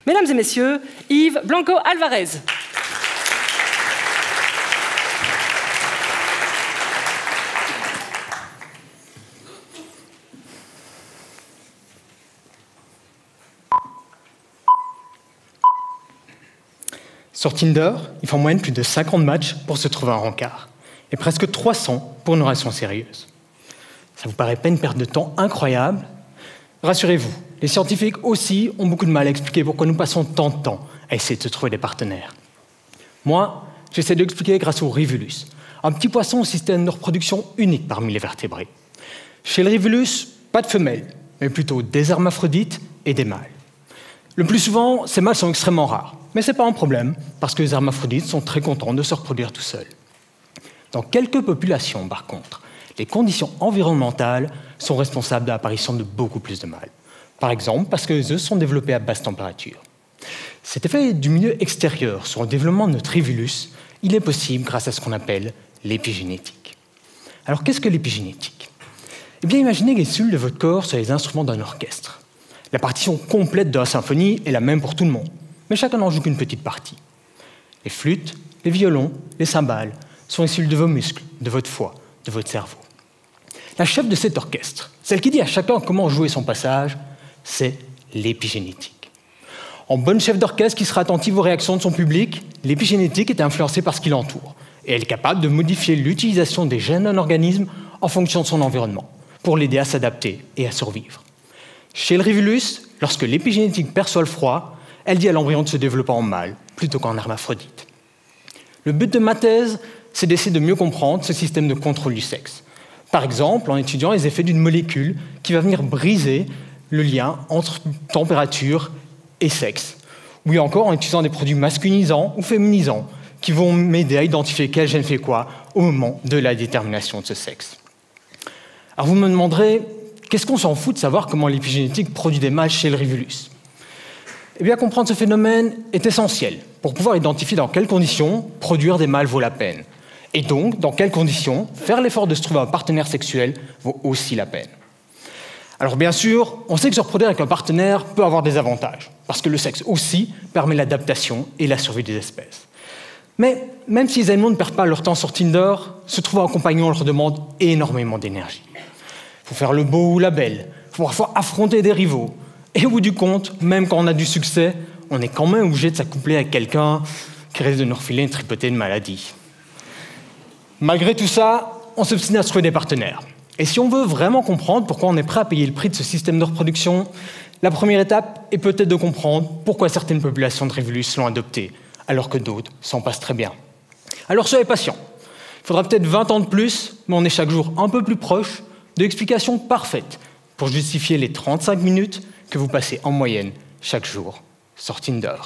Mesdames et messieurs, Yves Blanco Alvarez. Sur Tinder, il faut en moyenne plus de 50 matchs pour se trouver un rencard, et presque 300 pour une relation sérieuse. Ça vous paraît pas une perte de temps incroyable? Rassurez-vous, les scientifiques aussi ont beaucoup de mal à expliquer pourquoi nous passons tant de temps à essayer de trouver des partenaires. Moi, j'essaie de l'expliquer grâce au Rivulus, un petit poisson au système de reproduction unique parmi les vertébrés. Chez le Rivulus, pas de femelles, mais plutôt des hermaphrodites et des mâles. Le plus souvent, ces mâles sont extrêmement rares, mais ce n'est pas un problème, parce que les hermaphrodites sont très contents de se reproduire tout seuls. Dans quelques populations, par contre, les conditions environnementales sont responsables de l'apparition de beaucoup plus de mâles. Par exemple, parce que les œufs sont développés à basse température. Cet effet du milieu extérieur sur le développement de notre Rivulus, il est possible grâce à ce qu'on appelle l'épigénétique. Alors, qu'est-ce que l'épigénétique? Eh bien, imaginez les cellules de votre corps sur les instruments d'un orchestre. La partition complète de la symphonie est la même pour tout le monde, mais chacun n'en joue qu'une petite partie. Les flûtes, les violons, les cymbales sont les cellules de vos muscles, de votre foie, de votre cerveau. La chef de cet orchestre, celle qui dit à chacun comment jouer son passage, c'est l'épigénétique. En bonne chef d'orchestre qui sera attentive aux réactions de son public, l'épigénétique est influencée par ce qui l'entoure, et elle est capable de modifier l'utilisation des gènes d'un organisme en fonction de son environnement, pour l'aider à s'adapter et à survivre. Chez le Rivulus, lorsque l'épigénétique perçoit le froid, elle dit à l'embryon de se développer en mâle plutôt qu'en hermaphrodite. Le but de ma thèse, c'est d'essayer de mieux comprendre ce système de contrôle du sexe. Par exemple, en étudiant les effets d'une molécule qui va venir briser le lien entre température et sexe, ou encore en utilisant des produits masculinisants ou féminisants qui vont m'aider à identifier quel gène fait quoi au moment de la détermination de ce sexe. Alors vous me demanderez, qu'est-ce qu'on s'en fout de savoir comment l'épigénétique produit des mâles chez le Rivulus? Eh bien, comprendre ce phénomène est essentiel pour pouvoir identifier dans quelles conditions produire des mâles vaut la peine. Et donc, dans quelles conditions faire l'effort de se trouver un partenaire sexuel vaut aussi la peine. Alors bien sûr, on sait que se reproduire avec un partenaire peut avoir des avantages, parce que le sexe aussi permet l'adaptation et la survie des espèces. Mais même si les animaux ne perdent pas leur temps sur Tinder, se trouver un compagnon leur demande énormément d'énergie. Il faut faire le beau ou la belle, il faut parfois affronter des rivaux. Et au bout du compte, même quand on a du succès, on est quand même obligé de s'accoupler avec quelqu'un qui risque de nous refiler une tripotée de maladies. Malgré tout ça, on s'obstine à se trouver des partenaires. Et si on veut vraiment comprendre pourquoi on est prêt à payer le prix de ce système de reproduction, la première étape est peut-être de comprendre pourquoi certaines populations de Rivulus l'ont adopté, alors que d'autres s'en passent très bien. Alors soyez patients. Il faudra peut-être 20 ans de plus, mais on est chaque jour un peu plus proche de l'explication parfaite pour justifier les 35 minutes que vous passez en moyenne chaque jour sur Tinder.